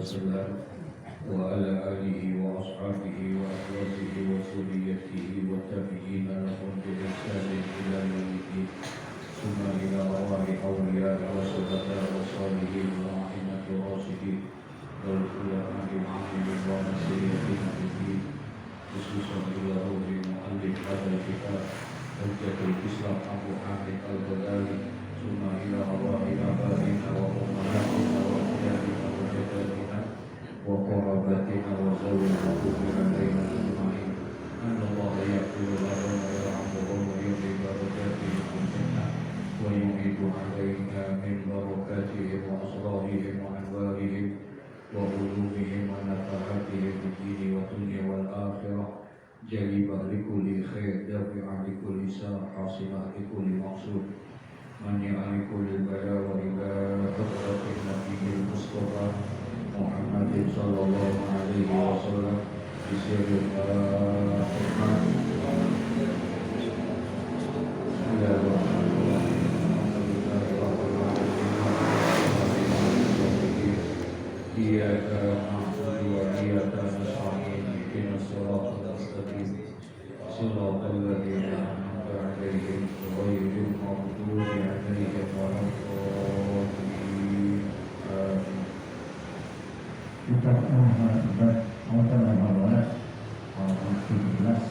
وسلم وعلى آله وأصحابه وأزواجه وذريته والتابعين لهم بإحسان إلى يوم الدين ثم إلى أرواح أولياء وشهداء وصالحين وأئمة الراشدين والعلماء العاملين ونصيحين في الدين خصوصا إلى روح مؤلف هذا الكتاب حجة الإسلام أبو حامد الغزالي ثم إلى أرواح آبائنا وأمهاتنا وأجدادنا وجداتنا وقراباتنا وذوي الحقوق علينا أجمعين أن الله يغفر لهم ويرحمهم ويعلي درجاتهم في الجنة ويعيد علينا من بركاتهم وأسرارهم وأنوارهم وعلومهم ونفحاتهم في الدين والدنيا والآخرة جالبا لكل خير دافعا لكل شر حاصلا لكل مقصود منيعا لكل بلاء وإلى حضرة النبي المصطفى محمد صلى الله عليه وسلم بسر الفاتحة. بسم الله الرحمن الرحيم. الحمد لله رب العالمين. إياك نعبد وإياك نستعين اهدنا الصراط المستقيم صراط الذين أنعمت عليهم غير المغضوب عليهم ولا الضالين. آمين. Kita menghadap Allah Taala ayat 17.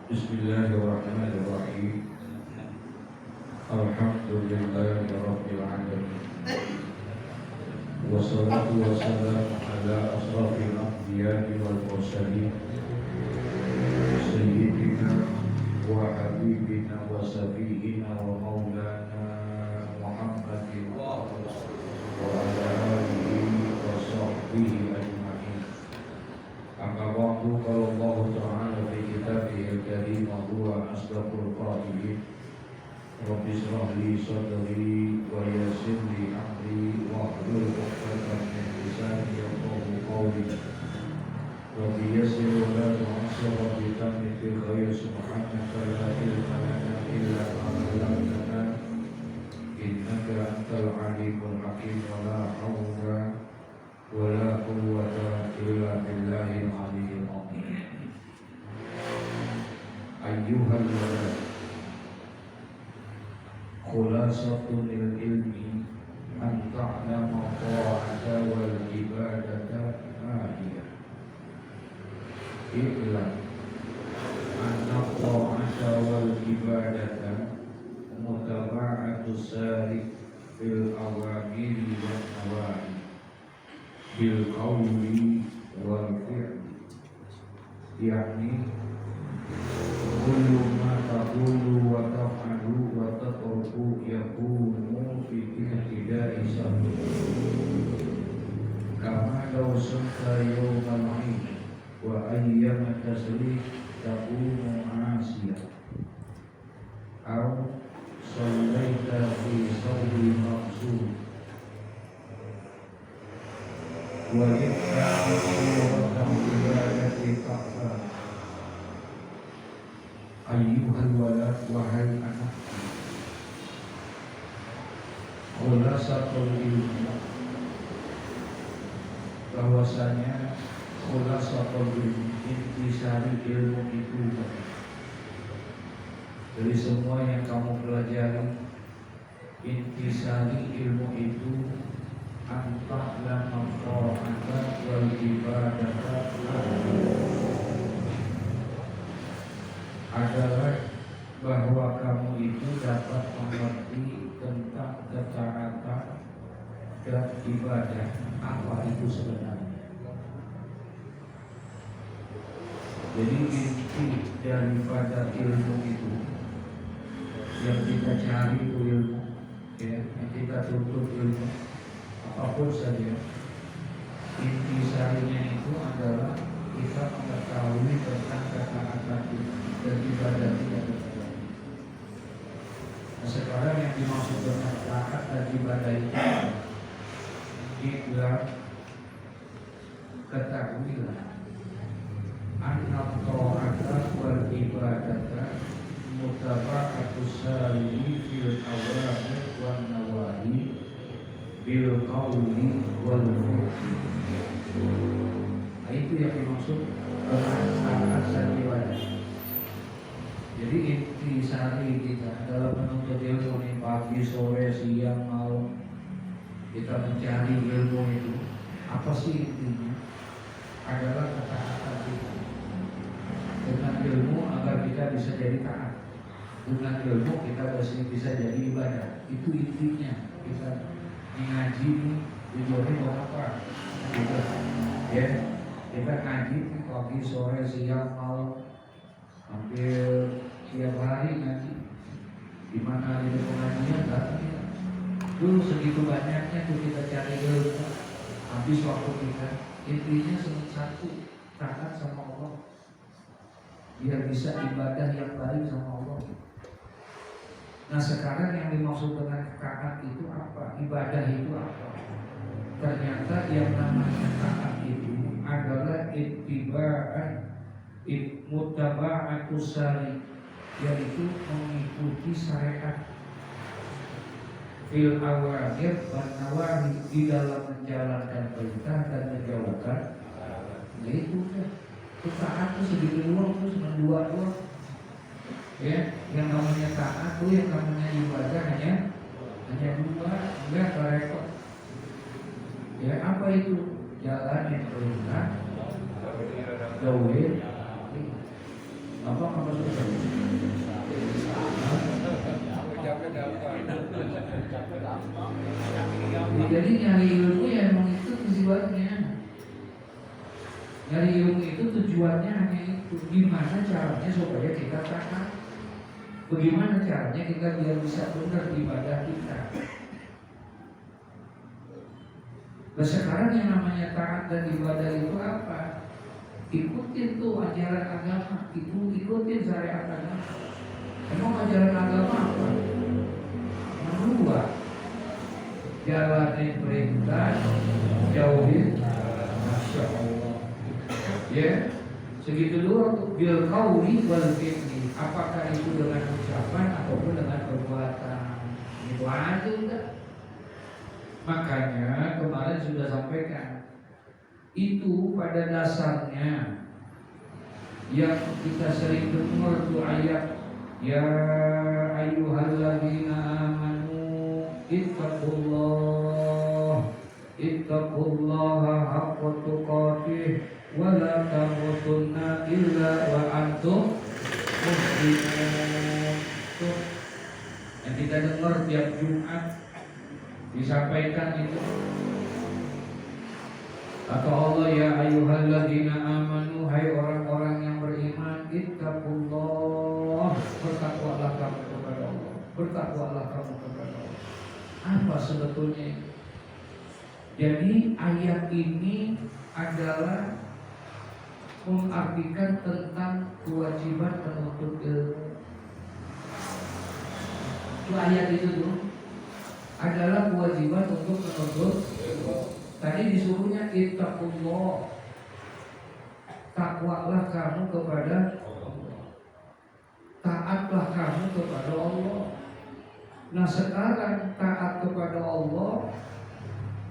Bismillahirrahmanirrahim. Alhamdulillahi rabbil alamin. Wassalatu wassalamu ala asrafil anbiya'i wal mursalin sayyidina wa habibina wa safihina wa maulana Muhammadin wa ala alihi wa sahbihi ajma'in. Amma ba'du, qala Allah ta'ala fi kitabihil karim wa huwa asdaqul qa'ilin. Rabbi shrah li sadri wa yassir li amri wahlul 'uqdatam min lisani yafqahu qawli. Rabbi yassir wa la tu'assir wa bitammi fil khair subhanaka la ilma lana illa ma 'allamtana innaka antal alimul hakim wa la hawla wa la quwwata illa billahil aliyyil azim. Ayyuhal walad, khulasatun ilmi an ta'lama ta'ata wal ibadata mahiyah. I'lam anna ta'ata wal ibadata mutaba'atu sari bil awamiri wal nawahi bil qawli wal fi'li, yakni kullu ma taqulu wa taf'alu wa tatruku yakunu fi ibtida'i sabr kama law sumta yawmal 'aid wa ayyama taslih takunu 'asiyah aw sallaita fi sawri maqsud wa iqra'u suratan ibadati ta'fa. Ayyuhal walad, wahai anak, khulasatul ilmi, bahwasanya khulasatul ilmi, intisari ilmu itu dari semua yang kamu pelajari, intisari ilmu itu anta'lama ta'ata wal ibadata adalah bahwa kamu itu dapat mengerti tentang ketaatan dan ibadah apa itu sebenarnya. Jadi inti daripada ilmu itu yang kita cari itu ilmu, ya, yang kita tuntut ilmu apapun saja, inti intisarinya itu adalah kita mengetahui tentang ketaatan dan ibadah kita kepada Allah. Nah, sekarang yang dimaksud dengan taat dan ibadah itu juga ketahuilah anna ta'ata wal ibadata mutaba'atus salihi fil awamir wan nawahi bil qawli wal fi'li. Nah, itu yang dimaksud dengan taat dan ibadah. Jadi intisari kita dalam menuntut ilmu ini pagi, sore, siang, malam kita mencari ilmu itu apa sih intinya? Adalah ketaatan kita. Dengan ilmu agar kita bisa jadi taat. Dengan ilmu kita bisa jadi ibadah. Itu intinya. Kita ngaji tujuannya buat apa? Gitu. Ya, kita ngaji pagi, sore, siang, malam, hampir tiap hari ngaji. Di mana ada pengajian datang kita. Dulu segitu banyaknya tuh kita cari ilmu. Habis waktu kita. Intinya satu, taat sama Allah. Biar bisa ibadah yang baik sama Allah. Nah, sekarang yang dimaksud dengan taat itu apa? Ibadah itu apa? Ternyata yang namanya taat itu adalah ittiba'an muttaba'atus sari, yaitu mengikuti syariat fil awamir wan nawahi, di dalam menjalankan perintah dan menjauhkan. Nah, itu kan taat itu segitu doang, itu cuma dua doang. Ya, yang namanya taat tuh, yang namanya ibadah hanya dua, enggak repot. Ya, apa itu? Jalanin perintah, jauhin. Apa susah? Jadi nyari ilmu ya emang itu tujuannya. Nyari ilmu itu tujuannya hanya itu. Gimana caranya supaya kita taat? Bagaimana caranya kita biar bisa benar ibadah kita? Nah, sekarang yang namanya taat dan ibadah itu apa? Ikutin tuh ajaran agama, ikutin syariat agama. Emang ajaran agama apa? Dua, jalanin perintah, jauhin. Masya Allah. Ya, segitu doang tuh. Bil qawli wal fi'li. Apakah itu dengan ucapan ataupun dengan perbuatan? Itu aja udah. Makanya kemarin sudah sampaikan, itu pada dasarnya yang kita sering dengar tuh ayat, ya ayyuhalladzina amanu ittaqullaha haqqa tuqatih wa la tamutunna illa wa antum muslimun. Tuh yang kita dengar tiap Jumat disampaikan itu. Kata Allah, ya ayyuhalladzina amanu, hai orang-orang yang beriman, ittaqullah, bertakwalah kamu kepada Allah. Bertakwalah kamu kepada Allah. Apa sebetulnya? Jadi ayat ini adalah mengartikan tentang kewajiban penuntut ilmu. Itu ayat itu tuh adalah kewajiban untuk menuntut ilmu. Tadi disuruhnya ittaqullah, takwalah kamu kepada Allah, taatlah kamu kepada Allah. Nah, sekarang taat kepada Allah,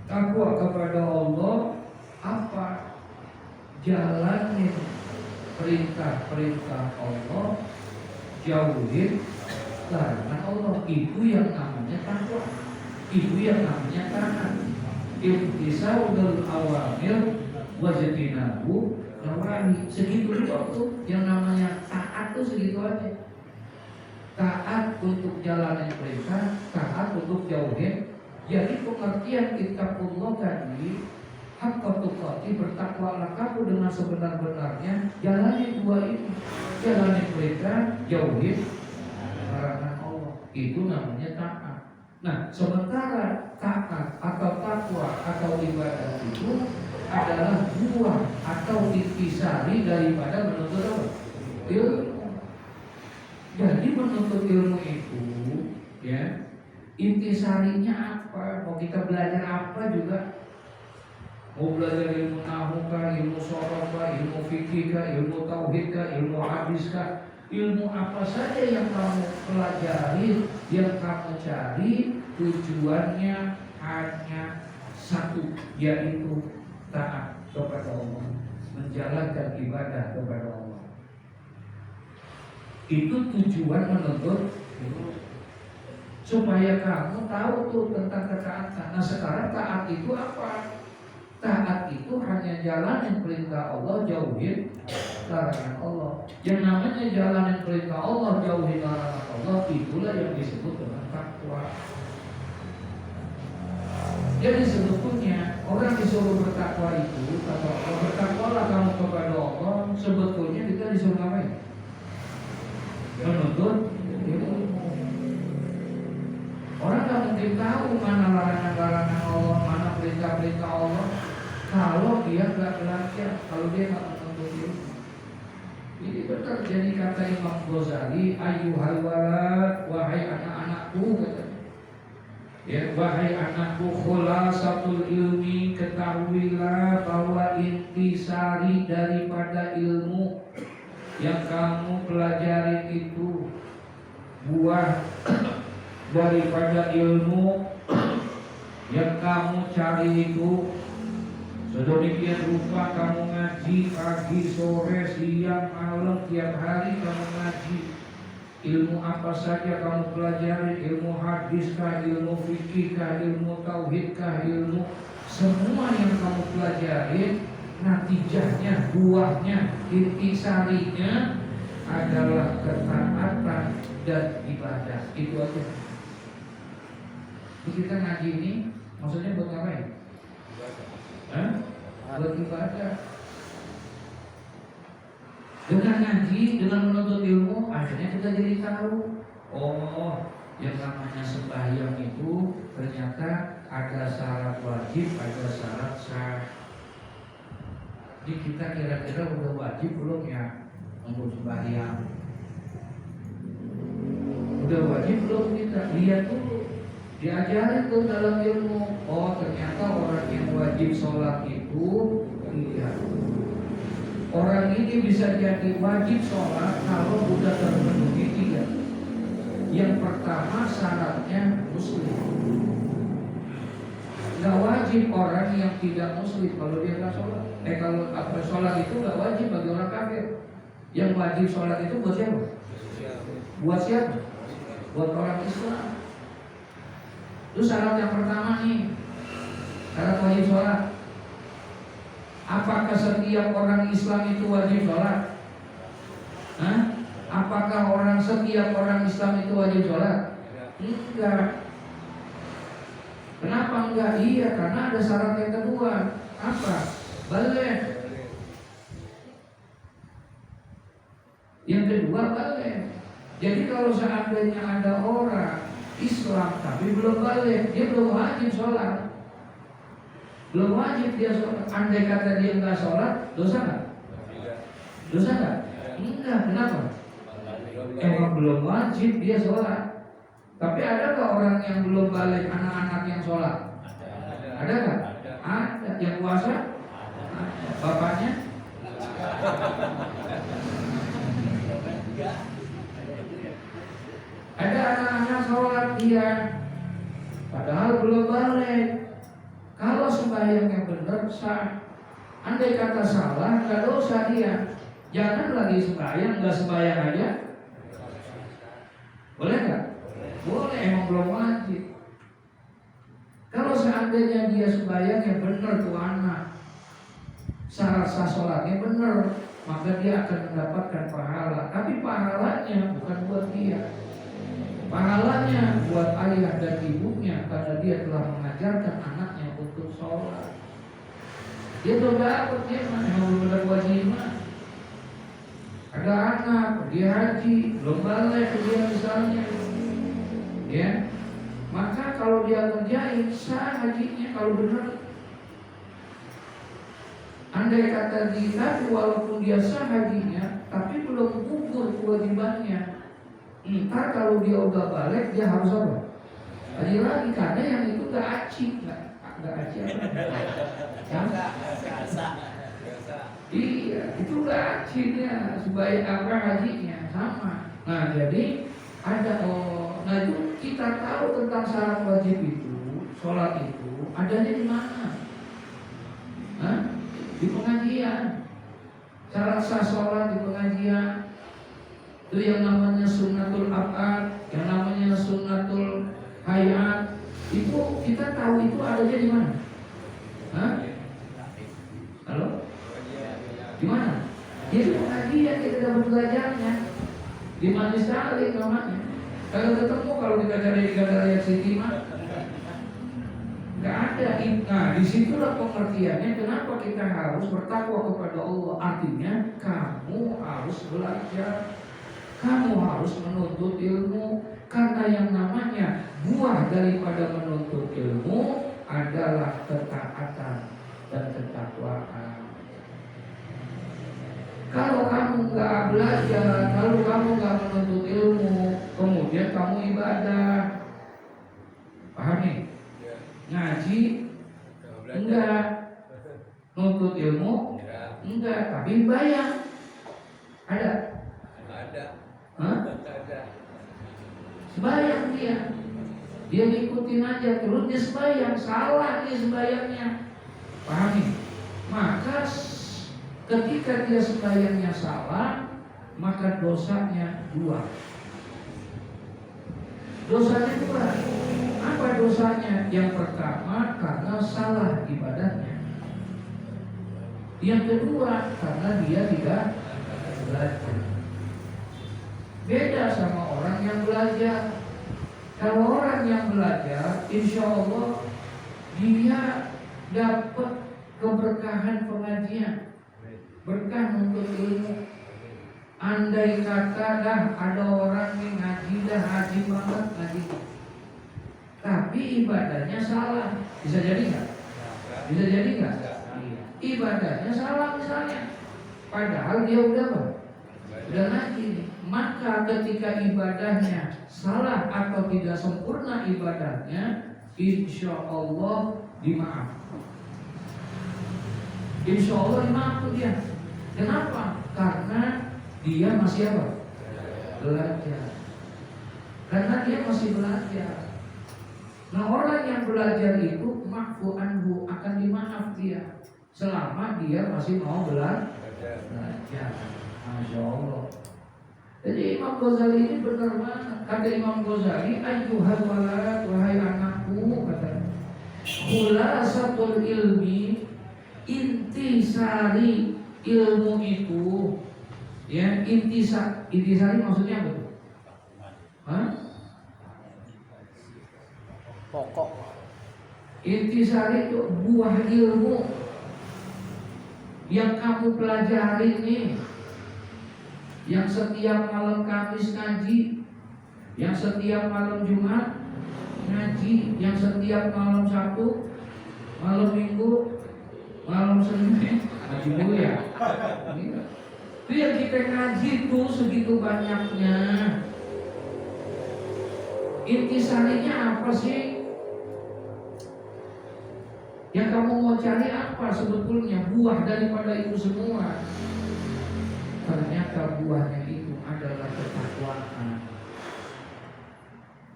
takwa kepada Allah, apa? Jalanin perintah-perintah Allah, jauhin larangan Allah. Itu yang namanya takwa, itu yang namanya taat. Imtisalul awamir wajtinabu nawahi. Segitu tuh yang namanya taat tuh, segitu aja. Taat untuk jalanin perintah, taat untuk jauhin. Jadi pengertian ittaqullah tadi, haqqa tuqatih, bertakwalah kamu dengan sebenar-benarnya. Jalani dua ini, jalani perintah, jauhin larangan Allah. Itu namanya taat. Nah, sementara taat atau takwa atau ibadah itu adalah buah atau intisari daripada menuntut ilmu. Jadi menuntut ilmu itu, ya, intisarinya apa? Mau kita belajar apa juga? Mau belajar ilmu nahu kah, ilmu sorof kah, ilmu fikih kah, ilmu tauhid kah, ilmu hadis kah, ilmu apa saja yang kamu pelajari, yang kamu cari, tujuannya hanya satu, yaitu taat kepada Allah, menjalankan ibadah kepada Allah. Itu tujuan menuntut ilmu, supaya kamu tahu tuh tentang ketaatan. Nah sekarang taat itu apa? Taat itu hanya jalanin perintah Allah, jauhin larangan Allah. Yang namanya jalanin perintah Allah, jauhin larangan Allah, itulah yang disebut dengan takwa. Jadi sebetulnya orang disuruh bertakwa itu, kata Allah, bertakwalah kamu kepada Allah. Sebetulnya kita disuruh ngapain? Menuntut ilmu. Orang tak mungkin tahu mana larangan-larangan Allah, mana perintah-perintah Allah, kalau dia nggak belajar, kalau dia nggak menuntut ilmu. Jadi betul, jadi kata Imam Ghazali, ayyuhal walad, wahai anak-anakku, katanya, ya, wahai anakku, khulasatul ilmi, ketahuilah bahwa intisari daripada ilmu yang kamu pelajari itu, buah daripada ilmu yang kamu cari itu, sedemikian rupa kamu ngaji pagi, sore, siang, malam, tiap hari kamu ngaji. Ilmu apa saja kamu pelajari, ilmu hadis kah, ilmu fikih kah, ilmu tauhid kah, ilmu semua yang kamu pelajari, natijahnya, buahnya, intisarinya adalah ketaatan dan ibadah. Itu aja. Jadi kita ngaji ini maksudnya buat ngapain? Buat ibadah. Dengan ngaji, dengan menuntut ilmu, akhirnya kita jadi tahu, oh, yang namanya sembahyang itu ternyata ada syarat wajib, ada syarat sah. Jadi kita kira-kira udah wajib belum ya untuk sembahyang? Udah wajib belum kita? Lihat dulu, diajarin tuh dalam ilmu. Oh, ternyata orang yang wajib sholat itu, lihat, orang ini bisa jadi wajib sholat kalau udah terpenuhi tiga. Yang pertama syaratnya muslim. Gak wajib orang yang tidak muslim kalau dia nggak sholat. Kalau apa sholat itu gak wajib bagi orang kafir. Yang wajib sholat itu buat siapa? Buat siapa? Buat orang Islam. Itu syarat yang pertama nih, syarat wajib sholat. Apakah setiap orang Islam itu wajib sholat? Apakah setiap orang Islam itu wajib sholat? Enggak. Kenapa enggak? Iya, karena ada syarat yang kedua. Apa? Balik. Yang kedua balik. Jadi kalau seandainya ada orang Islam tapi belum balik, dia belum wajib sholat. Belum wajib dia sholat. Andai kata dia enggak sholat, dosa enggak? Dosa enggak? Enggak. Kenapa? Emang belum wajib dia sholat. Tapi ada nggak orang yang belum balik, anak-anak yang sholat? Ada nggak? Ada. Yang puasa? Ada. Bapaknya? Ada anak-anak sholat dia, padahal belum balik. Kalau sembahyang yang benar sah. Andai kata salah, nggak dosa dia. Jangan lagi sembahyang, nggak sembahyang aja. Boleh nggak? Boleh, emang belum wajib. Kalau seandainya dia sembahyang yang benar tuh anak, syarat sah sholatnya benar, maka dia akan mendapatkan pahala. Tapi pahalanya bukan buat dia. Pahalanya buat ayah dan ibunya, karena dia telah mengajarkan anaknya untuk sholat. Dia belum dapat, dia memang belum berkewajiban. Ada anak, dia haji, belum balik dia misalnya, ya, maka kalau dia ngerjain sah hajinya kalau benar. Andai kata dia walaupun dia sah hajinya, tapi belum gugur kewajibannya. Ntar kalau dia udah balik, dia harus apa? Haji lagi, karena yang itu gak aci, gak aci apa? Iya, itu gak acinya, sebaik apa hajinya sama. Nah jadi ada nah itu kita tahu tentang syarat wajib itu, sholat itu adanya di mana? Hah? Di pengajian. Syarat sah sholat di pengajian itu yang namanya sunnatul abad, yang namanya sunnatul hayat, itu kita tahu itu adanya di mana? Hah? Halo? Di mana? Di pengajian kita dapat belajarnya. Di majelis taklim namanya. Kalau ketemu, kalau kita cari di ayat sitimah, nggak ada. Nah, disitulah pengertiannya kenapa kita harus bertakwa kepada Allah. Artinya kamu harus belajar, kamu harus menuntut ilmu, karena yang namanya buah daripada menuntut ilmu adalah ketaatan dan ketakwaan. Kalau kamu nggak belajar, kalau kamu nggak menuntut ilmu, kemudian kamu ibadah, paham nih? Ngaji enggak, nuntut ilmu enggak, tapi bayar ada? Hah? Sebayang dia ngikutin aja terus dia sebayang, salah dia sebayangnya, paham nih? Maka ketika dia sembahyangnya salah, maka dosanya dua. Dosanya dua. Apa dosanya? Yang pertama karena salah ibadahnya. Yang kedua karena dia tidak belajar. Beda sama orang yang belajar. Kalau orang yang belajar, insya Allah dia dapat keberkahan pengajian, berkah untuk ilmu. Andai kata dah ada orang yang ngaji dah haji banget ngaji, tapi ibadahnya salah, bisa jadi nggak? Bisa jadi nggak? Ibadahnya salah misalnya, padahal dia udah apa? Udah ngaji. Maka ketika ibadahnya salah atau tidak sempurna ibadahnya, insya Allah dimaafkan. Insya Allah dimaafkan dia. Kenapa? Karena dia masih apa? Belajar. Karena dia masih belajar. Nah orang yang belajar itu ma'fu anhu, akan dimaaf dia selama dia masih mau belajar. Masya Allah. Jadi Imam Ghazali ini benar banget. Kata Imam Ghazali, ayyuhal walad, wahai anakku, kata, khulasatul ilmi, intisari ilmu itu, ya, intisari maksudnya apa? Hah? Pokok. Intisari itu buah ilmu yang kamu pelajari nih, yang setiap malam Kamis ngaji, yang setiap malam Jumat ngaji, yang setiap malam Sabtu, malam Minggu, malam Senin ngaji dulu ya. Itu yang kita ngaji tuh segitu banyaknya. Intisarinya apa sih? Yang kamu mau cari apa sebetulnya? Buah daripada itu semua. Ternyata buahnya itu adalah ketakwaan.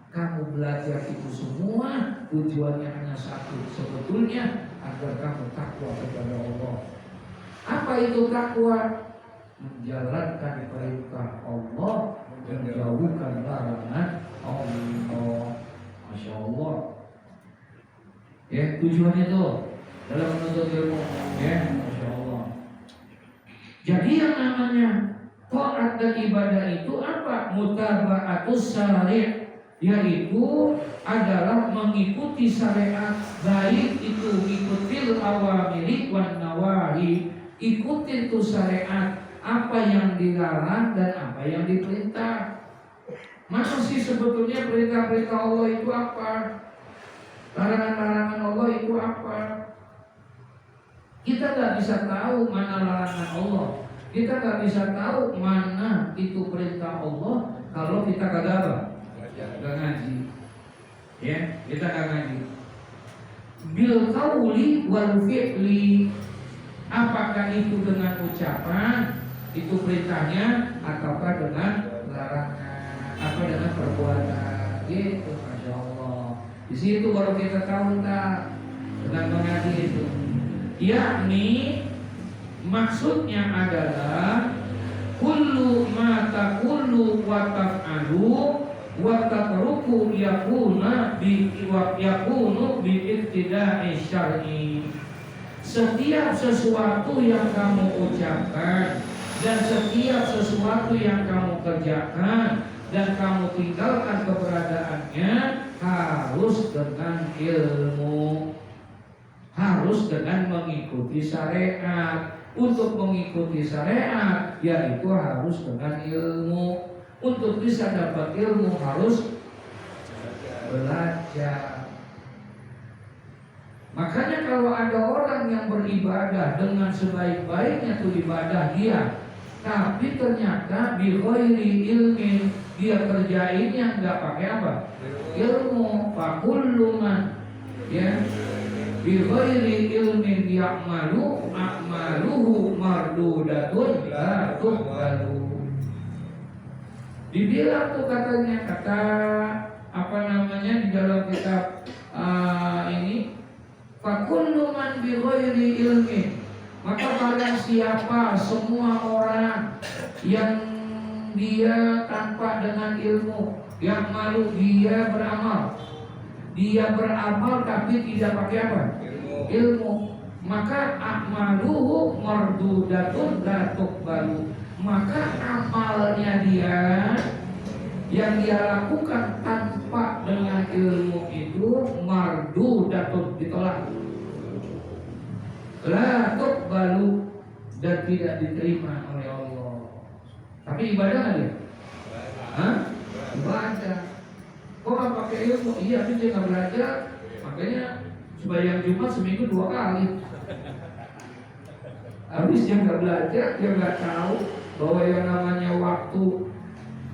Kamu belajar itu semua tujuannya hanya satu, sebetulnya agar kamu takwa kepada Allah. Apa itu takwa? Menjalankan perintah Allah, menjauhkan larangan Allah. Masya Allah. Ya, tujuannya itu dalam menuntut ilmu. Ya, Masya Allah. Jadi yang namanya taat dan ibadah itu apa? Mutaba'atus syari', yaitu adalah mengikuti syariat, baik itu ikutil awamiri wan nawahi, ikuti itu syariat, apa yang dilarang dan apa yang diperintah. Mana sih sebetulnya perintah-perintah Allah itu apa? Larangan-larangan Allah itu apa? Kita nggak bisa tahu mana larangan Allah. Kita nggak bisa tahu mana itu perintah Allah kalau kita kagak apa? Nggak ngaji. Ya, kita nggak ngaji. Bil qauli wal fi'li, apakah itu dengan ucapan itu perintahnya ataukah dengan larangan atau dengan perbuatan gitu. Masya Allah, di situ baru kita tahu tak dengan mengaji itu, yakni maksudnya adalah kullu ma taqulu wa taf'alu wa tatruku yakunu bi ibtida'i syar'i. Setiap sesuatu yang kamu ucapkan dan setiap sesuatu yang kamu kerjakan dan kamu tinggalkan keberadaannya harus dengan ilmu, harus dengan mengikuti syariat. Untuk mengikuti syariat yaitu harus dengan ilmu. Untuk bisa dapat ilmu harus belajar. Makanya kalau ada orang yang beribadah dengan sebaik-baiknya tuh ibadah dia, tapi ternyata bi ghairi ilmin, dia kerjainnya nggak pakai apa? Ilmu. Fakullu man ya bi ghairi ilmin ya'malu a'maluhu mardudatun la tuqbalu. Dibilang tuh katanya, kata apa namanya di dalam kitab ini, fakullu man bi ghairi ilmin, maka barang siapa semua orang yang dia tanpa dengan ilmu, yang malu dia beramal tapi tidak pakai apa? Ilmu. Maka a'maluhu mardudatun la tuqbalu, maka amalnya dia yang dia lakukan tanpa dengan ilmu itu mardudatun, ditolak, la tuqbalu, dan tidak diterima oleh Allah. Tapi ibadah nggak dia? Hah? Ibadah. Kok nggak pakai ilmu? Iya, tapi dia nggak belajar, makanya sembahyang Jumat seminggu 2 kali. Habis dia nggak belajar, dia nggak tahu bahwa yang namanya waktu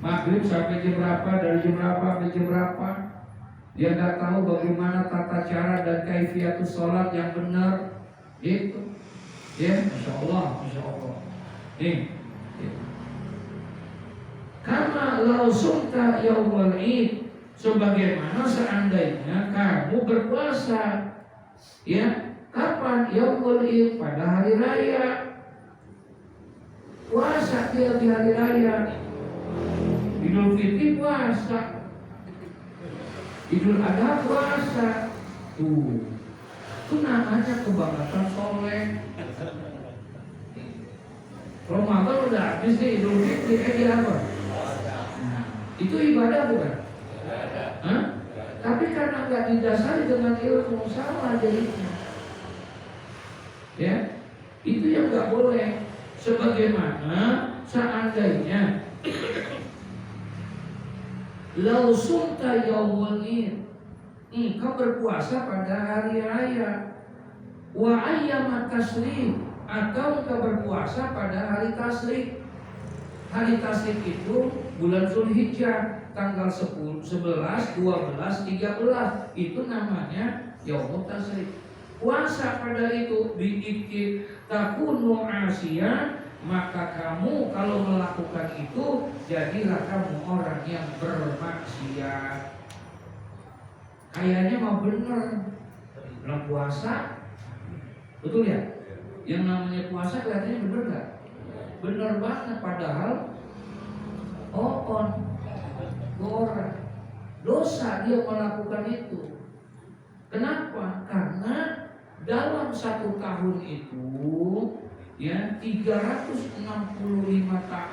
maghrib sampai jam berapa, dari jam berapa sampai jam berapa. Dia nggak tahu bagaimana tata cara dan kaifiatus sholat yang benar. Itu, ya, masya Allah, masya Allah. Nih, karena lausumta yaumul id, sebagaimana seandainya kamu berpuasa, ya, kapan? Yaumul id, pada hari raya. Puasa dia di hari raya. Idul Fitri puasa, Idul Adha puasa. Tuh, itu namanya kebanggaan soleh. Ramadan udah habis nih, Idul Fitri dia apa? Nah, itu ibadah bukan? Hah? Tapi karena nggak didasari dengan ilmu, salah jadinya. Ya, itu yang nggak boleh. Sebagaimana seandainya lau sumta yaumul id, engkau berpuasa pada hari raya, wa ayyamat tasrik, atau engkau berpuasa pada hari tasrik. Hari tasrik itu bulan Zulhijjah, tanggal 10, 11, 12, 13, itu namanya yaumut tasrik. Puasa pada itu biikti takunu Asia, maka kamu kalau melakukan itu jadilah kamu orang yang bermaksiat. Kayaknya mau bener belum puasa, betul ya? Yang namanya puasa kelihatannya bener nggak? Bener banget, padahal orang dosa dia melakukan itu. Kenapa? Karena dalam 1 tahun itu, ya, 365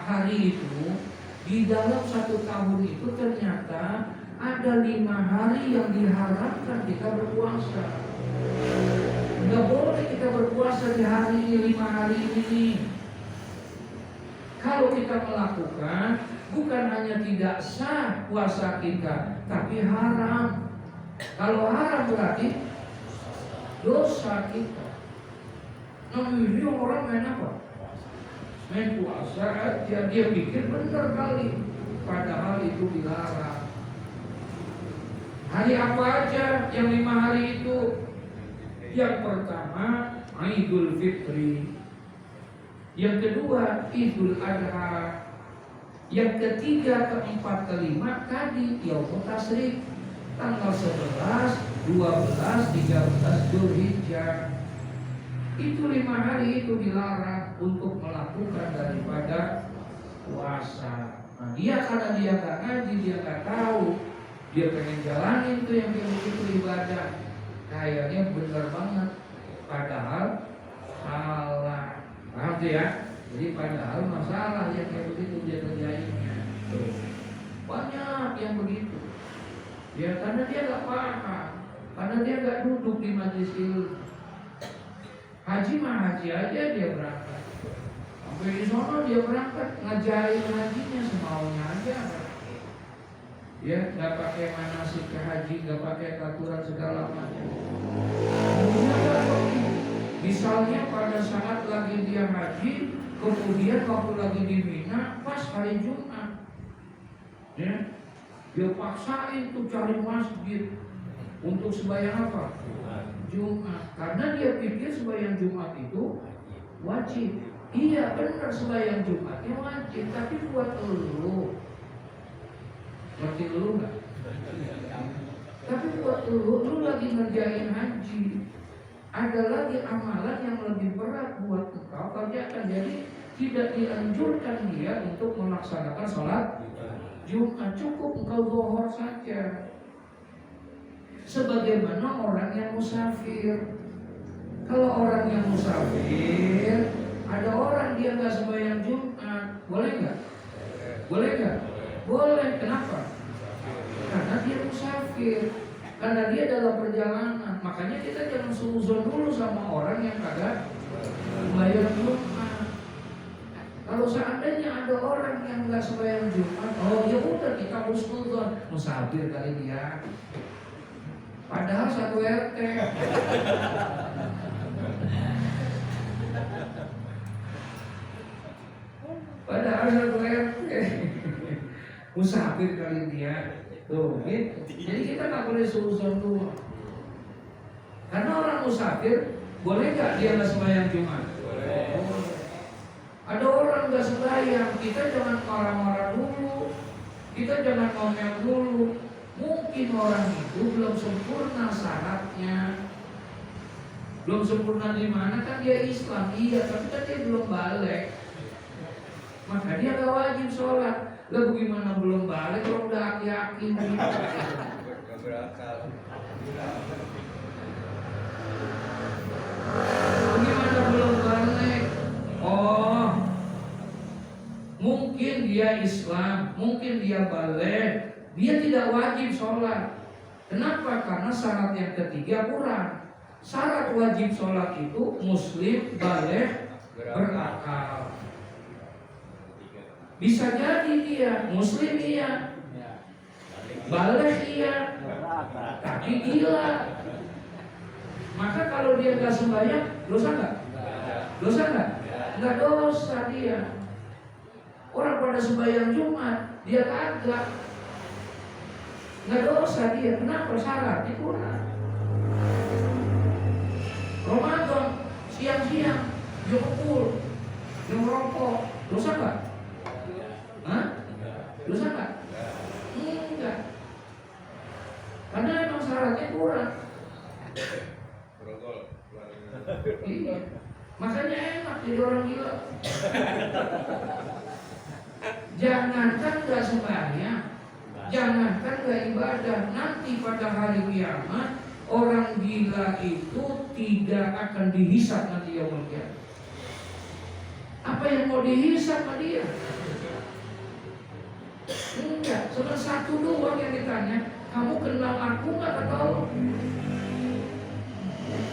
hari itu, di dalam 1 tahun itu ternyata ada 5 hari yang diharapkan kita berpuasa. Nggak boleh kita berpuasa di hari ini, 5 hari ini. Kalau kita melakukan, bukan hanya tidak sah puasa kita, tapi haram. Kalau haram berarti dosa kita. Nah ini orang main apa? Main puasa aja, dia pikir benar kali, padahal itu dilarang. Hari apa aja yang 5 hari itu? Yang pertama Idul Fitri, yang kedua Idul Adha, yang ketiga, keempat, kelima tadi Yaumul Tasyrik, tanggal 11, 12, 13 Dzulhijjah. Itu 5 hari itu dilarang untuk melakukan daripada puasa. Nah, dia karena dia nggak ngaji, dia nggak tahu, dia pengen jalanin tuh yang kayak begitu ibadah, kayaknya bener banget, padahal salah. Paham tuh ya? Jadi padahal masalah yang kayak begitu dia kerjainnya. Banyak yang begitu. Ya karena dia nggak paham, karena dia nggak duduk di majelis ilmu. Haji mah haji aja dia berangkat. Sampai di sono dia berangkat ngajarin hajinya semaunya aja. Ya, nggak pakai manasik ke haji, nggak pakai aturan segala macam. Misalnya pada saat lagi dia haji, kemudian waktu lagi di Mina pas hari Jumat, ya, dia paksain tuh cari masjid untuk sembahyang apa? Jumat. Karena dia pikir sembahyang Jumat itu wajib. Iya benar, sembahyang Jumatnya wajib, tapi buat elu. Ngerti dulu nggak? Tapi buat lu lagi ngerjain haji, ada lagi amalan yang lebih berat buat engkau kerjakan. Jadi tidak dianjurkan dia untuk melaksanakan sholat Jumat, cukup engkau zuhur saja. Sebagaimana orang yang musafir. Kalau orang yang musafir, ada orang dia nggak sembahyang Jumat, boleh nggak? Boleh nggak? Boleh. Kenapa? Karena dia musafir, karena dia dalam perjalanan. Makanya kita jangan suzon dulu sama orang yang kagak sembahyang Jumat. Kalau seandainya ada orang yang nggak sembahyang Jumat, oh ya udah kita husnuzon, musafir kali dia. Padahal satu RT. Padahal satu RT. Musafir kali dia. Tuh, gitu. Jadi kita nggak boleh suzon dulu. Karena orang musafir, boleh nggak dia nggak sembahyang Jumat? Boleh. Ada orang nggak sembahyang, kita jangan marah-marah dulu, kita jangan ngomel dulu. Mungkin orang itu belum sempurna syaratnya. Belum sempurna di mana? Kan dia Islam, iya, tapi kan dia belum balik. Maka dia gak wajib sholat. Lah bagaimana belum balik kalau udah yakin gitu? Bagaimana belum balik? Oh, mungkin dia Islam, mungkin dia balik. Dia tidak wajib sholat. Kenapa? Karena syarat yang ketiga kurang. Syarat wajib sholat itu muslim, balik, berakal. Bisa jadi dia muslim iya, balik iya, tapi gila. Maka kalau dia nggak sembahyang, dosa nggak? Dosa nggak? Nggak dosa dia. Orang pada sembahyang Jumat, dia kagak. Nggak dosa dia. Kenapa? Syaratnya kurang. Ramadan siang-siang jokul, ngerokok, dosa nggak? Hah? Dosa nggak? Enggak. Karena emang syaratnya kurang. Iya. Makanya enak jadi orang gila. Jangankan nggak sembahyang, jangankan nggak ibadah, nanti pada hari kiamat orang gila itu tidak akan dihisab nanti yaumul qiyamah. Apa yang mau dihisab sama dia? Enggak, cuma satu doang yang ditanya, kamu kenal aku nggak atau?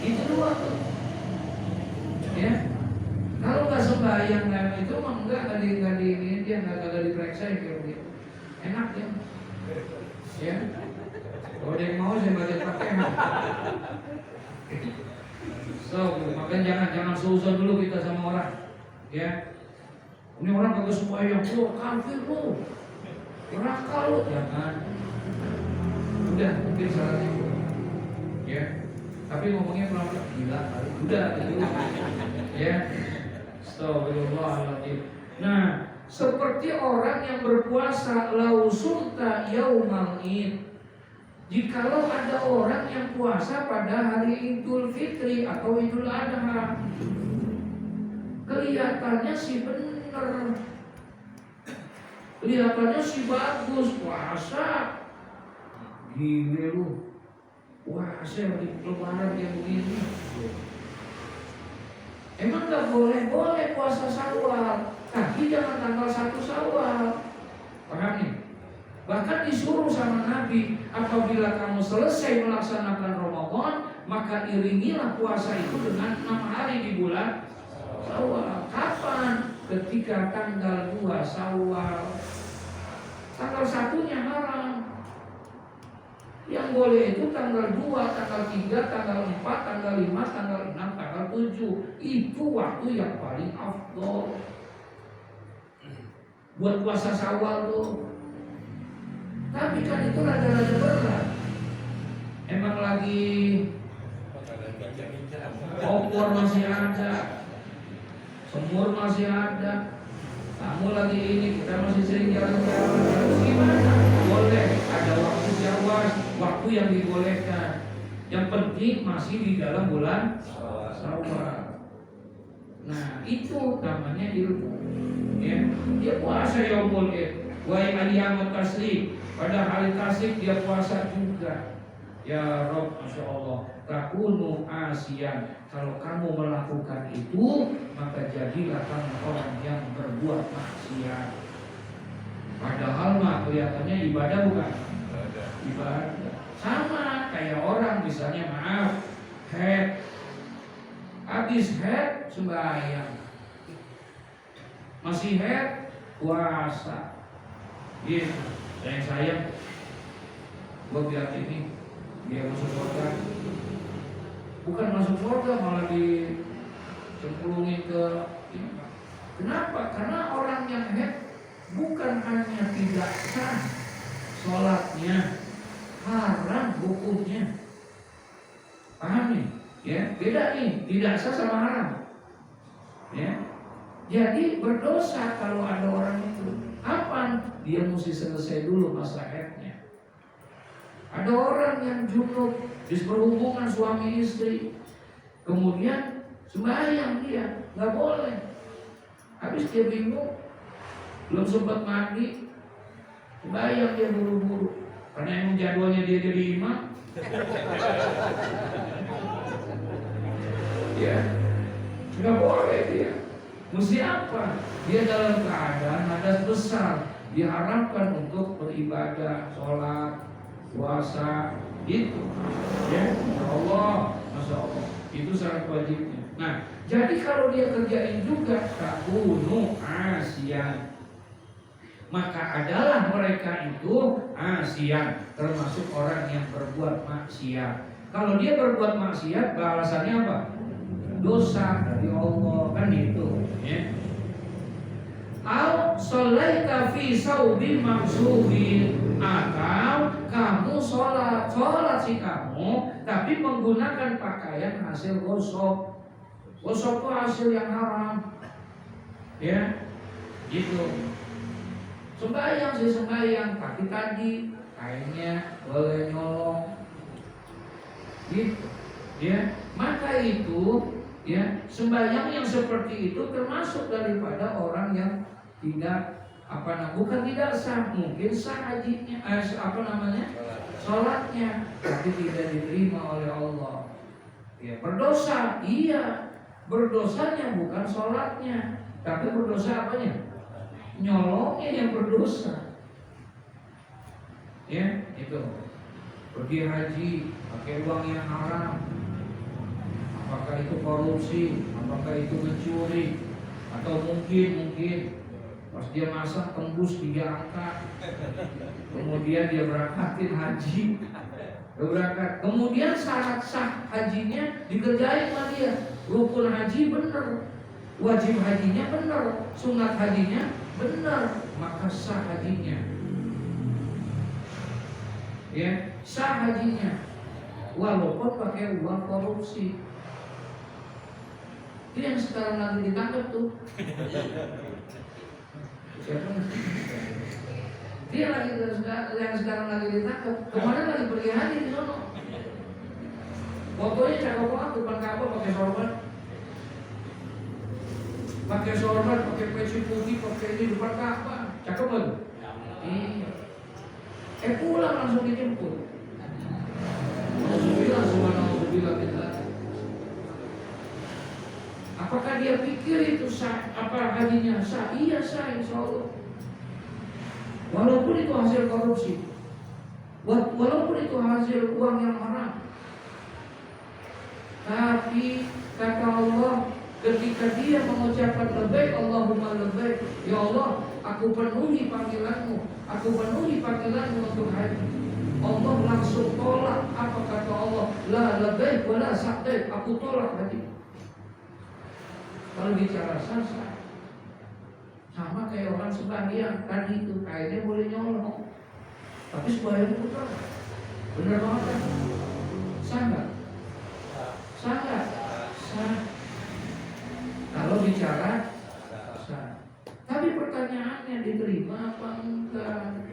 Itu doang tuh. Ya, kalau nggak sembahyang itu mah nggak di ini dia nggak diperiksa kayak begitu. Enak ya. Ya. Kalau ada yang mau saya baca pakai. So, makanya jangan seuzon dulu kita sama orang. Ya. Ini orang kagak sembahyang, kafir lu. Neraka lu, jangan. Udah, mungkin salahnya gua. Ya. Tapi ngomongnya pelan-pelan, gila kali. Udah gitu. Ya. Astagfirullahaladzim. Nah, seperti orang yang berpuasa lausulta yaumal id. Jikalau ada orang yang puasa pada hari Idul Fitri atau Idul Adha, kelihatannya sih bener, kelihatannya sih bagus puasa. Gile lu, puasa di lebaran yang begini. Emang gak boleh puasa Syawal, tapi jangan tanggal 1 Syawal. Paham nih? Bahkan disuruh sama Nabi, apabila kamu selesai melaksanakan Ramadan, maka iringilah puasa itu dengan 6 hari di bulan Syawal. Kapan? Ketika tanggal 2 Syawal. Tanggal 1-nya haram. Yang boleh itu tanggal 2, tanggal 3, tanggal 4, tanggal 5, tanggal 6, tanggal 7. Itu waktu yang paling afdol buat puasa Syawal tuh. Tapi kan itu raja-raja berat. Emang lagi opor masih ada, semur masih ada, kamu lagi ini, kita masih sering jalan-jalan. Terus gimana? Boleh, ada waktu jawas, waktu yang dibolehkan. Yang penting masih di dalam bulan Syawal. Nah, itu namanya ilmu. Ya, dia puasa yaumul id, wa ayyamut tasyrik. Pada hari tasyrik dia puasa juga. Ya Rob, Masya Allah, takunu asian. Kalau kamu melakukan itu, maka jadilah kamu orang yang berbuat maksiat. Padahal mah kelihatannya ibadah bukan? Ibadah. Sama kayak orang misalnya maaf, head, habis head sembahyang, masih head puasa. Gitu. Sayang, gue biar ini dia masuk surga. Bukan masuk surga, malah dicemplungin ke ini. Kenapa? Karena orang yang head bukan hanya tidak sah sholatnya, haram hukumnya. Paham nih? Ya, beda nih, tidak sah sama haram. Ya. Jadi berdosa kalau ada orang itu. Apa? Dia mesti selesai dulu masa haidnya. Ada orang yang junub, berhubungan suami istri, kemudian sembahyang dia, nggak boleh. Habis dia bingung, belum sempat mandi, sembahyang dia buru-buru, karena emang jadwalnya dia jadi imam. Ya, nggak boleh dia. Mesti apa? Dia dalam keadaan hadas besar, diharapkan untuk beribadah, sholat, puasa, itu. Ya, Masya Allah, itu syarat wajibnya. Nah, jadi kalau dia kerjain juga takunu asian, maka adalah mereka itu asian, termasuk orang yang berbuat maksiat. Kalau dia berbuat maksiat, balasannya apa? Dosa dari Allah, kan itu, ya. Au sholaita fi saubin maksubin, atau kamu sholat si kamu, tapi menggunakan pakaian hasil gosok. Gosok itu hasil yang haram, ya, gitu. Sembahyang sih sembahyang, tapi tadi kainnya boleh nyolong, gitu, ya. Maka itu, ya, sembahyang yang seperti itu termasuk daripada orang yang tidak bukan tidak sah, mungkin sah hajinya, sholatnya, tapi tidak diterima oleh Allah. Ya, berdosa, iya, berdosanya bukan sholatnya, tapi berdosa apanya? Nyolongnya yang berdosa. Ya, itu. Pergi haji pakai uang yang haram. Apakah itu korupsi, apakah itu mencuri, atau mungkin pas dia masak tembus 3 angka, kemudian dia berangkatin haji, berangkat. Kemudian syarat sah hajinya dikerjain sama dia. Rukun haji bener, wajib hajinya bener, sunat hajinya bener, maka sah hajinya. Ya, sah hajinya. Walaupun pakai uang korupsi. Itu yang sekarang lagi ditangkap tuh. Siapa? Dia lagi yang sekarang lagi ditangkap. Kemarin lagi pergi haji di sono. Fotonya cakep banget depan Ka'bah pakai sorban. Pakai sorban, pakai peci putih, pakai ini depan Ka'bah. Cakep banget. Iya. Pulang langsung dijemput. Alhamdulillah kita. Apakah dia pikir itu sah? Apa hajinya sah? Iya sah, insya Allah. Walaupun itu hasil korupsi, walaupun itu hasil uang yang haram, tapi kata Allah, ketika dia mengucapkan labbaik Allahumma labbaik, ya Allah, aku penuhi panggilanmu, aku penuhi panggilanmu untuk haji. Allah langsung tolak. Apa kata Allah? La labbaik wa la sa'daik, aku tolak haji. Kalau bicara sah, sama kayak orang sembahyang tadi itu, kayaknya boleh nyolong, tapi sembahyang putar, bener banget kan? Sah nggak? Sah nggak? Sah. Kalau bicara sah, tapi pertanyaannya diterima apa enggak?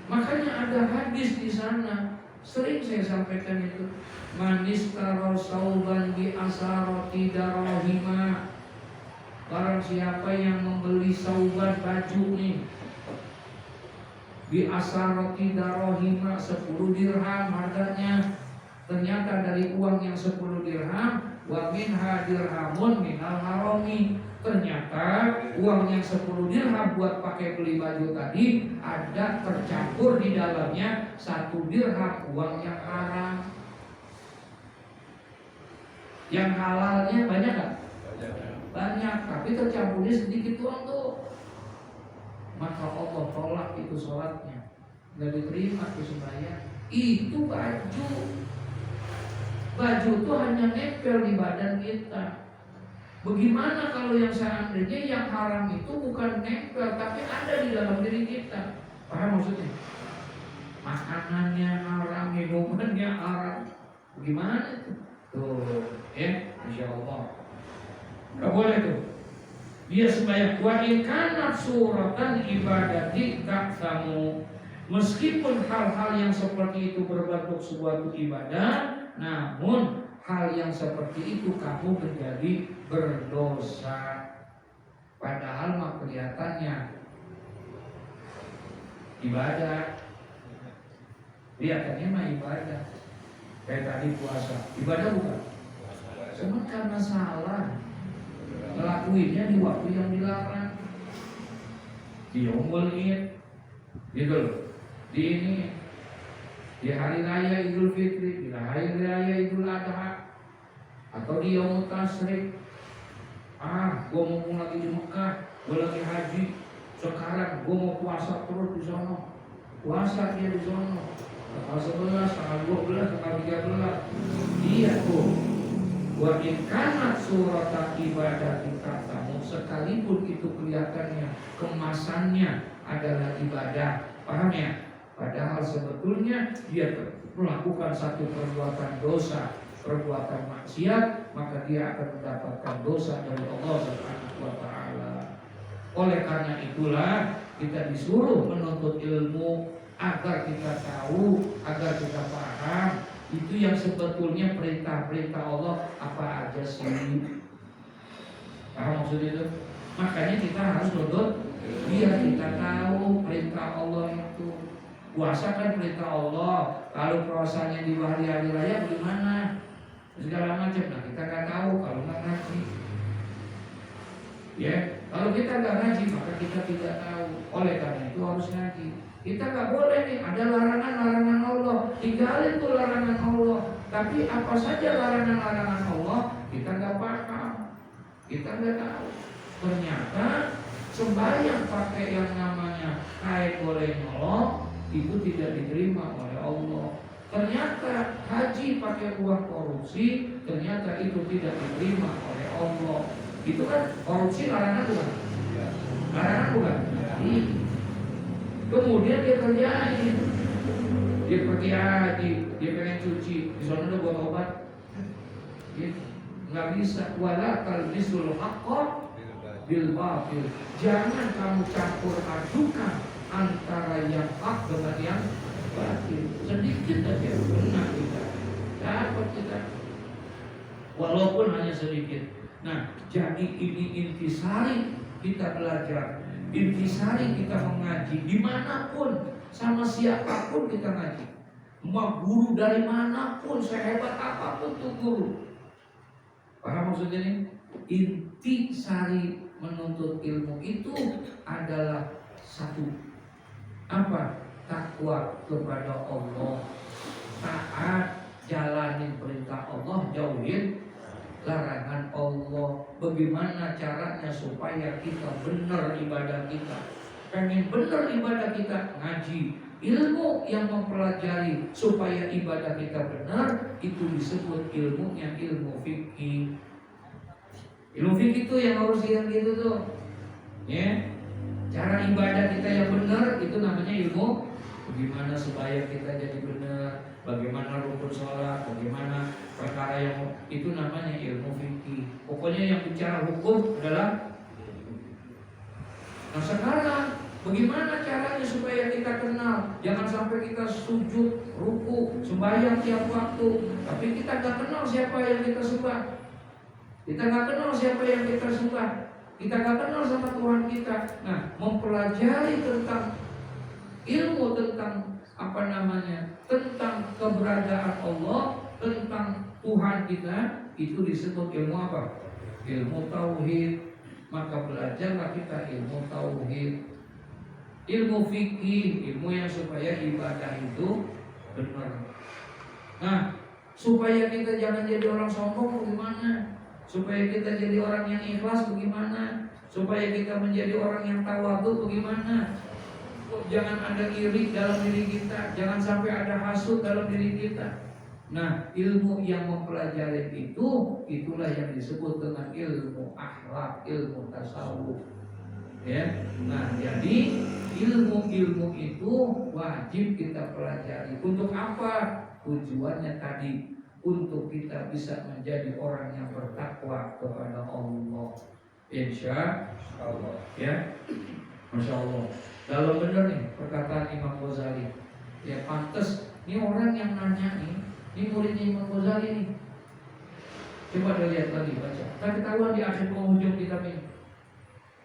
Makanya ada hadis di sana, sering saya sampaikan itu. Manis taro sauban bi asaroti darahima. Barang siapa yang membeli sauban baju nih bi asaroti darahima 10 dirham harganya, ternyata dari uang yang 10 dirham, wa minha dirhamun minal harami, ternyata uang yang 10 dirham buat pakai beli baju tadi ada tercampur di dalamnya 1 dirham uang yang haram. Yang halalnya banyak gak? Banyak, tapi tercampurnya sedikit doang tuh. Maka Allah tolak itu sholatnya, gak diterima itu sembahyang. Itu baju itu hanya nempel di badan kita. Bagaimana kalau yang seandainya yang haram itu bukan nempel tapi ada di dalam diri kita? Paham maksudnya? Makanannya haram, minumannya haram. Bagaimana itu? Tuh, ya, insya Allah. Gak boleh tuh. Dia sembahyang. Wa in kanat suratan ibadati kaksamu. Meskipun hal-hal yang seperti itu berbentuk suatu ibadah, namun hal yang seperti itu kamu menjadi berdosa. Padahal mah kelihatannya ibadah. Kelihatannya mah ibadah. Kayak tadi puasa, ibadah bukan? Cuma karena salah ngelakuinnya di waktu yang dilarang. Di Yaumul Id, gitu loh. Di hari raya Idul Fitri, di hari raya Idul Adha, atau di Yaumul Tasyrik. Gua mau lagi di Mekah, gua lagi haji. Sekarang gua mau puasa terus di sana. Puasa dia di sana. Tanggal 11, tanggal 12, tanggal 13. Iya tuh. Wa in kanat surata ibadati katamu, sekalipun itu kelihatannya kemasannya adalah ibadah. Paham ya? Padahal sebetulnya dia melakukan satu perbuatan dosa, perbuatan maksiat, maka dia akan mendapatkan dosa dari Allah Subhanahu wa taala. Oleh karena itulah kita disuruh menuntut ilmu agar kita tahu, agar kita paham itu yang sebetulnya perintah-perintah Allah apa aja sih. Paham maksud itu? Makanya kita harus nuntut biar kita tahu perintah Allah itu. Puasa kan perintah Allah. Kalau puasanya di hari-hari raya bagaimana? Segala macam. Nah kita nggak tahu kalau nggak ngaji. Ya, kalau kita nggak ngaji maka kita tidak tahu. Oleh karena itu harus ngaji. Kita nggak boleh nih ada larangan-larangan Allah, tinggalin tuh larangan Allah. Tapi apa saja larangan-larangan Allah kita nggak paham, kita nggak tahu. Ternyata sembahyang pakai yang namanya kain boleh nyolong itu tidak diterima oleh Allah. Ternyata haji pakai uang korupsi, ternyata itu tidak diterima oleh Allah. Itu kan korupsi larangan bukan? Larangan bukan? Iya. Kemudian dia kerjain, dia pergi haji, dia pengen cuci, di sana udah buat obat, nggak bisa. Wala talbisul haqqa bil batil. Jangan kamu campur adukan antara yang hak dengan yang batil. Sedikit aja benar kita, dapat kita, walaupun hanya sedikit. Nah, jadi ini intisari kita belajar, intisari kita mengaji dimanapun, sama siapapun kita ngaji. Mau guru dari manapun, sehebat apapun tuh guru. Paham maksudnya ini? Intisari menuntut ilmu itu adalah satu, apa? Takwa kepada Allah, taat, jalanin perintah Allah, jauhin larangan Allah. Bagaimana caranya supaya kita benar ibadah kita? Pengen benar ibadah kita, ngaji, ilmu yang mempelajari supaya ibadah kita benar, itu disebut ilmunya ilmu fikih. Ilmu fikih itu yang harus yang gitu tuh, ya. Cara ibadah kita yang benar itu namanya ilmu. Bagaimana supaya kita jadi benar, bagaimana rukun sholat, bagaimana perkara yang itu namanya ilmu fikih. Pokoknya yang bicara hukum adalah. Nah sekarang bagaimana caranya supaya kita kenal? Jangan sampai kita sujud, ruku, sembahyang tiap waktu, tapi kita nggak kenal siapa yang kita sembah. Kita nggak kenal siapa yang kita sembah. Kita nggak kenal sama Tuhan kita. Nah, mempelajari tentang ilmu tentang apa namanya, tentang keberadaan Allah, tentang Tuhan kita, itu disebut ilmu apa? Ilmu tauhid. Maka belajarlah kita ilmu tauhid, ilmu fikih, ilmu yang supaya ibadah itu benar. Nah, supaya kita jangan jadi orang sombong bagaimana? Supaya kita jadi orang yang ikhlas bagaimana? Supaya kita menjadi orang yang tawadhu bagaimana? Jangan ada iri dalam diri kita, jangan sampai ada hasud dalam diri kita. Nah, ilmu yang mempelajari itu, itulah yang disebut dengan ilmu akhlak, ilmu tasawuf. Ya, nah jadi ilmu-ilmu itu wajib kita pelajari. Untuk apa? Tujuannya tadi untuk kita bisa menjadi orang yang bertakwa kepada Allah. Insya Allah. Ya, Masya Allah. Kalau benar nih perkataan Imam Ghazali, ya pantas. Ini orang yang nanya nih, ini muridnya Imam Ghazali nih. Coba lihat lagi baca. Kita ketahuan di akhir penghujung kitab ini.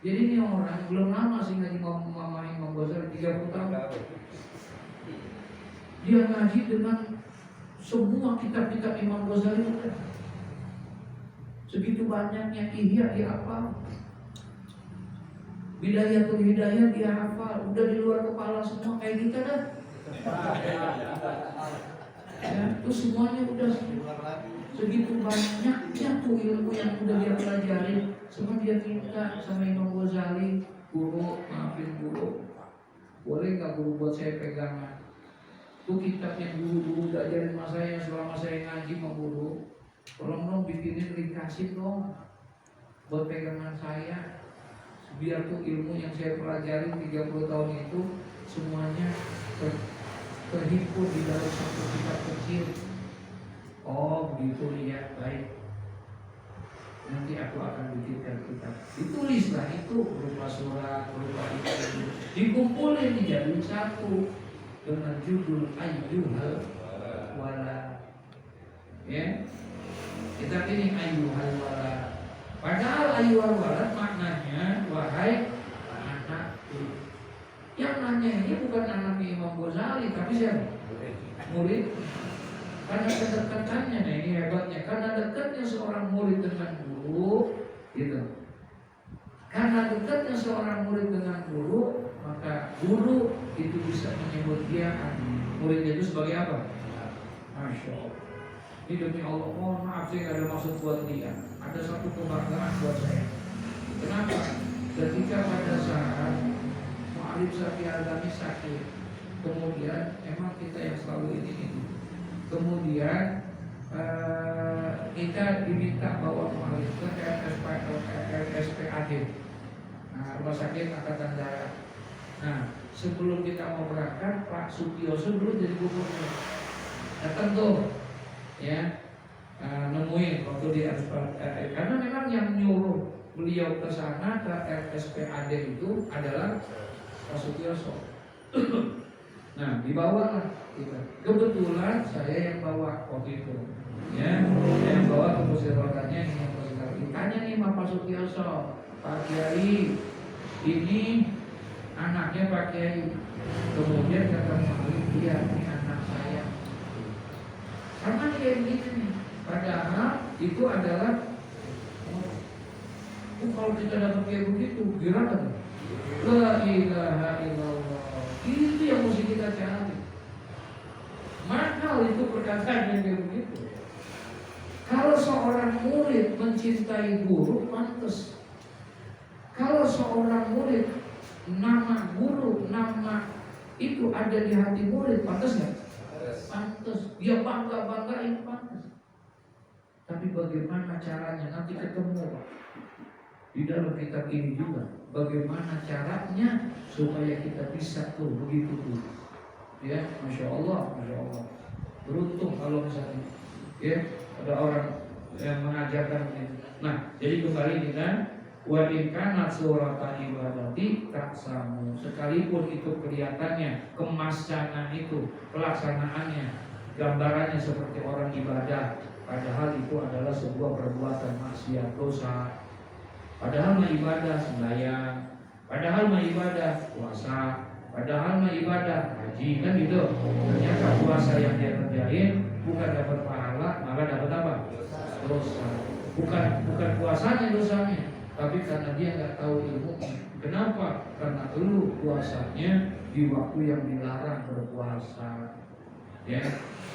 Jadi ini orang belum lama sih ngaji Imam Ghazali 30 tahun. Dia ngaji dengan semua kitab-kitab Imam Ghazali. Segitu banyaknya Ihya dia hafal, Bidayatul Hidayah dia hafal, udah di luar kepala semua kayak kita dah. Ya, itu semuanya udah segitu banyaknya tuh ilmu yang udah dia pelajari. Semua dia minta sama Imam Ghazali, guru, maafin guru, boleh nggak guru buat saya pegangan? Tuh kitab yang guru ajarin sama saya selama saya ngaji sama guru, tolong dong bikinin ringkasin dong buat pegangan saya, biar tuh ilmu yang saya pelajari 30 tahun itu semuanya terhimpun di dalam satu kitab kecil. Oh begitu, lihat baik. Nanti aku akan bikinkan kitab. Ditulislah itu berupa surat, berupa itu, dikumpulin dijadiin satu dengan judul Ayyuhal Wala. Ya, kita ini Ayyuhal Wala. Padahal Ayyuhal Wala maknanya wahai anakku. Yang nanya ini bukan anaknya Imam Ghazali, tapi siapa? Murid. Karena kedekatannya, nah ini hebatnya, karena dekatnya seorang murid dengan guru, gitu. Karena dekatnya seorang murid dengan guru, maka guru itu bisa menyebut dia muridnya itu sebagai apa? Masya Allah. Ini demi Allah, mohon maaf saya gak ada maksud buat dia. Ada satu kebanggaan buat saya. Kenapa? Ketika pada saat Mu'alif Syafi'i Al-Ghani sakit, kemudian emang kita yang selalu ini. Kemudian kita diminta bawa kembali ke RSPAD, Rumah Sakit Angkatan Darat. Nah, sebelum kita mau berangkat, Pak Sutioso dulu jadi gubernur. Datang tuh, ya, nemuin waktu di RSPAD, karena memang yang nyuruh beliau ke sana ke RSPAD itu adalah Pak Sutioso. Nah, dibawalah kita. Kebetulan saya yang bawa waktu itu, ya, saya yang bawa ke kursi rodanya ini yang ditanya nih sama Pak Sutioso, Pak Kiai, ini anaknya Pak Kiai. Kemudian kata Malik, iya ini anak saya. Sama nih kayak begini nih. Padahal itu adalah kalau kita dapat kayak begitu, gerakan. La ilaha illallah. Itu yang mesti kita cari. Mahal itu perkataan yang kayak begitu. Kalau seorang murid mencintai guru, pantas. Kalau seorang murid, nama guru, nama itu ada di hati murid, pantas nggak? Pantas. Dia bangga-banggain, pantas. Tapi bagaimana caranya? Nanti ketemu Pak di dalam kitab ini juga. Bagaimana caranya supaya kita bisa tuh begitu tuh. Ya, masya Allah. Beruntung kalau misalnya, ya, ada orang yang mengajarkan itu. Nah, jadi kembali dengan wa in kanat surata ibadati taksamu, sekalipun itu kelihatannya kemasangan itu, pelaksanaannya, gambarannya seperti orang ibadah, padahal itu adalah sebuah perbuatan maksiat, dosa. Padahal mah ibadah sembahyang, padahal mah ibadah puasa, padahal mah ibadah haji, kan gitu. Ternyata puasa yang dia kerjain bukan dapat pahala, malah dapat apa? Dosa. Bukan puasanya dosanya, tapi karena dia nggak tahu ilmunya. Kenapa? Karena dulu puasanya di waktu yang dilarang berpuasa. Ya,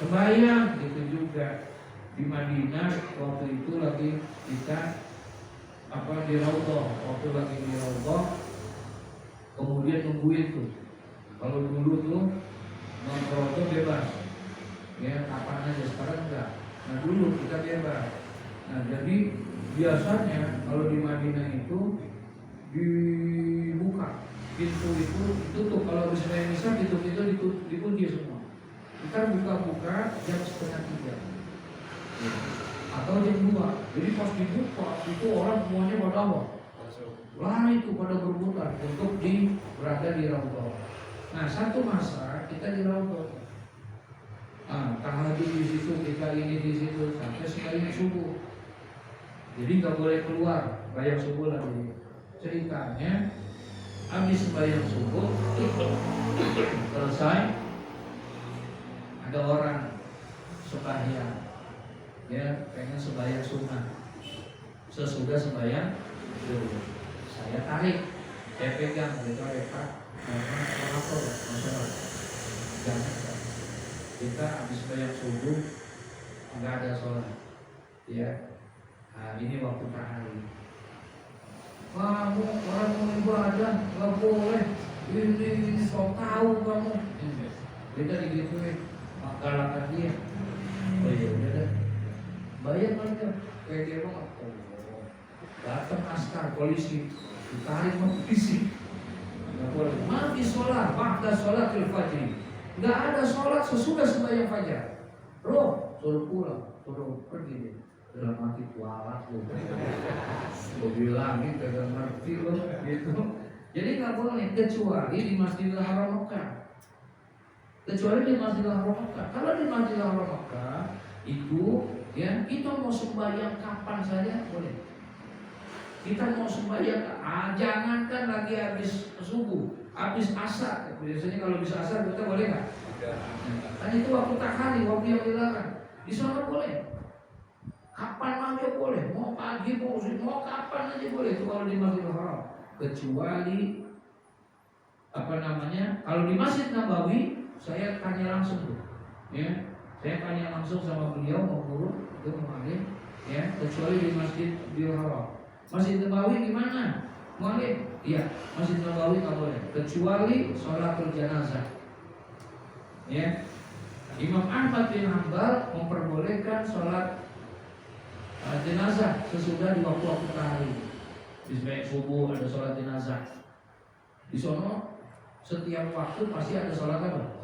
sembahyang gitu juga. Di Madinah waktu itu lagi kita di Raudhah, waktu lagi di Raudhah, kemudian nungguin tuh. Kalau dulu tuh nongkrong tuh bebas, ya kapan aja, sekarang enggak. Nah dulu kita bebas. Nah jadi biasanya kalau di Madinah itu dibuka pintu itu ditutup. Kalau misalnya misal pintu-pintu dikunci semua. Kita buka jam 2:30 atau jam 2. Jadi pas dibuka itu orang semuanya pada apa? Lari itu pada berebutan untuk berada di Raudhah. Nah satu masa kita di Raudhah, tahajud di situ, kita ini di situ sampai sembahyang subuh. Jadi nggak boleh keluar, bayang subuh lagi. Ceritanya habis sembahyang subuh selesai, ada orang sembahyang, ya pengen sembahyang sunnah. Sesudah sembahyang saya tarik, saya pegang, saya Pak, masalah jangan, kita habis sembahyang subuh nggak ada sholat, ya. Nah ini waktu tahajud. Kamu orang mau ibadah nggak boleh, ini sok tahu kamu. Kita digituin, galakan dia. Oh iya udah deh, bayar aja. Kayak dia mau, datang askar polisi, ditarik sama polisi. Nggak boleh. Mati sholat, ba'da sholatil fajr. Nggak ada sholat sesudah sembahyang fajar. Roh, suruh pulang, suruh pergi dia. Dalam hati kualat lu. Gue bilangin kagak ngerti lu gitu. Jadi nggak boleh kecuali di Masjidil Haram Mekah. Kecuali di Masjidil Haram Mekah. Kalau di Masjidil Haram Mekah itu ya kita mau sembahyang kapan saja boleh. Kita mau sembahyang, jangankan lagi habis subuh, habis asar. Biasanya kalau bisa asar kita boleh nggak? Kan itu waktu takhari, waktu yang dilarang. Di sana boleh. Kapan aja boleh, mau pagi, mau kapan aja boleh. Itu kalau di Masjidil Haram. Kecuali kalau di Masjid Nabawi saya tanya langsung tuh, ya. Saya tanya langsung sama beliau mau guru itu kemarin, ya. Kecuali di Masjidil Haram. Masjid Nabawi gimana? Mualim? Iya, Masjid Nabawi nggak boleh. Kecuali sholatul janazah. Ya, Imam Ahmad bin Hanbal memperbolehkan sholat jenazah sesudah di waktu-waktu hari. Di sebaik subuh ada sholat jenazah. Di sono setiap waktu pasti ada sholat apa?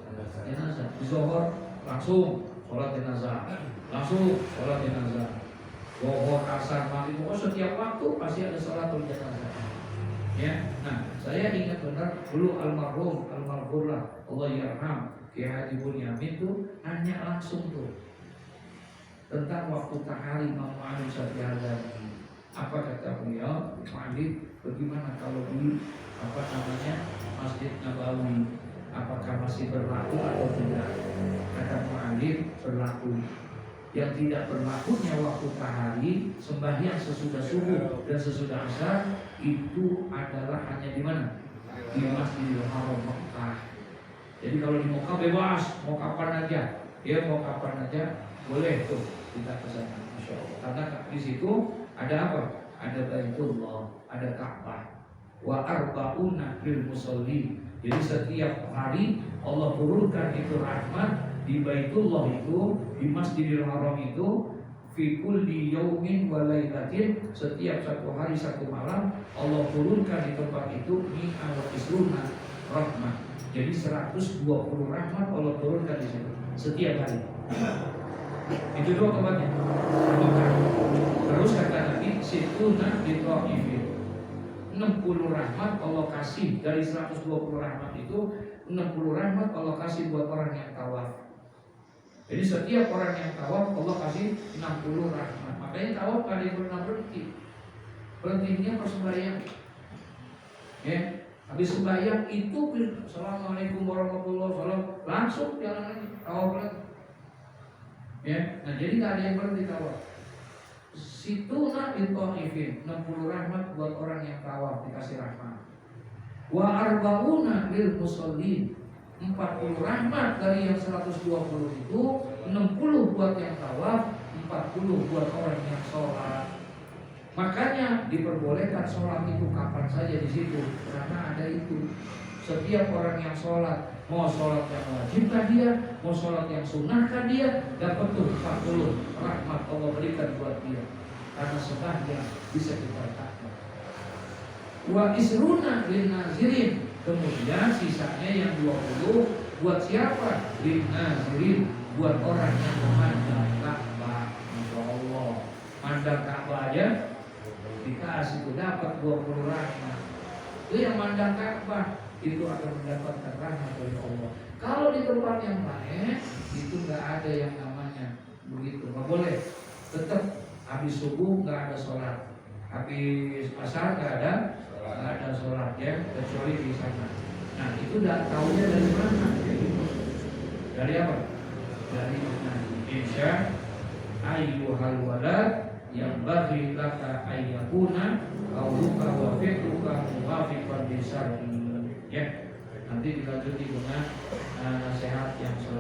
Jenazah. Di Zuhur langsung sholat jenazah, langsung sholat jenazah. Zuhur, asar, maghrib, setiap waktu pasti ada sholat jenazah. Ya, nah saya ingat benar dulu almarhum almarhumlah Allah yarham Kiai Haji Bunyamin itu hanya langsung tuh tentang waktu tahari Imam Ali Syafii. Apa kata beliau? Malik, bagaimana kalau di Masjid Nabawi, apakah masih berlaku atau tidak? Kata Malik, berlaku. Yang tidak berlakunya waktu tahari sembahyang sesudah subuh dan sesudah asar itu adalah hanya di mana? Di Masjidil Haram Mekah. Jadi kalau di Mekah bebas, mau kapan aja, ya mau kapan aja boleh tuh kita ke sana, Masya Allah. Karena di situ ada apa? Ada Baitullah, ada Ka'bah. Wa arba'una lil musallin. Jadi setiap hari Allah turunkan itu rahmat di Baitullah itu, di Masjidil Haram itu, fi kulli yaumin wa lailatin, setiap satu hari satu malam Allah turunkan di tempat itu mi'a wa isruna rahmat. Jadi 120 rahmat Allah turunkan di situ setiap hari. Itu dua tempatnya. Terus kata Nabi, situna di Taifin. 60 rahmat Allah kasih dari 120 rahmat itu, 60 rahmat Allah kasih buat orang yang tawaf. Jadi setiap orang yang tawaf Allah kasih 60 rahmat. Makanya tawaf gak ada yang pernah berhenti. Berhentinya pas sembahyang. Ya, habis sembahyang itu Assalamualaikum warahmatullahi wabarakatuh, langsung jalan lagi, tawaf lagi. Ya, nah jadi gak ada yang berhenti tawaf. Situna di Taifin, 60 rahmat buat orang yang tawaf dikasih rahmat. Wa arba'una lil musallin, 40 rahmat dari yang 120 itu, 60 buat yang tawaf, 40 buat orang yang sholat. Makanya diperbolehkan sholat itu kapan saja di situ, karena ada itu. Setiap orang yang sholat, mau sholat yang wajibkah dia, mau sholat yang sunnahkah dia, dapat tuh 40 rahmat Allah berikan buat dia. Karena sebagian bisa diperkatakan. Wa isruna lin nazirin, kemudian sisanya yang 20 buat siapa? Lin nazirin, buat orang yang memandang Ka'bah. Masya Allah, mandang Ka'bah aja dikasih itu dapat 20 rahmat. Itu yang mandang Ka'bah itu akan mendapatkan rahmat dari Allah. Kalau di tempat yang lain itu nggak ada yang namanya begitu, nggak boleh. Tetap habis subuh nggak ada sholat, habis asar nggak ada sholat ya, kecuali di sana. Nah itu udah tahunya dari mana? Dari apa? Dari mana? Insya ayyuhal walad yang bagi laka ayyakuna qauluka wa fi'luka muwafiqan li syar'i. Ya, nanti dilanjuti dengan nasihat yang selanjutnya.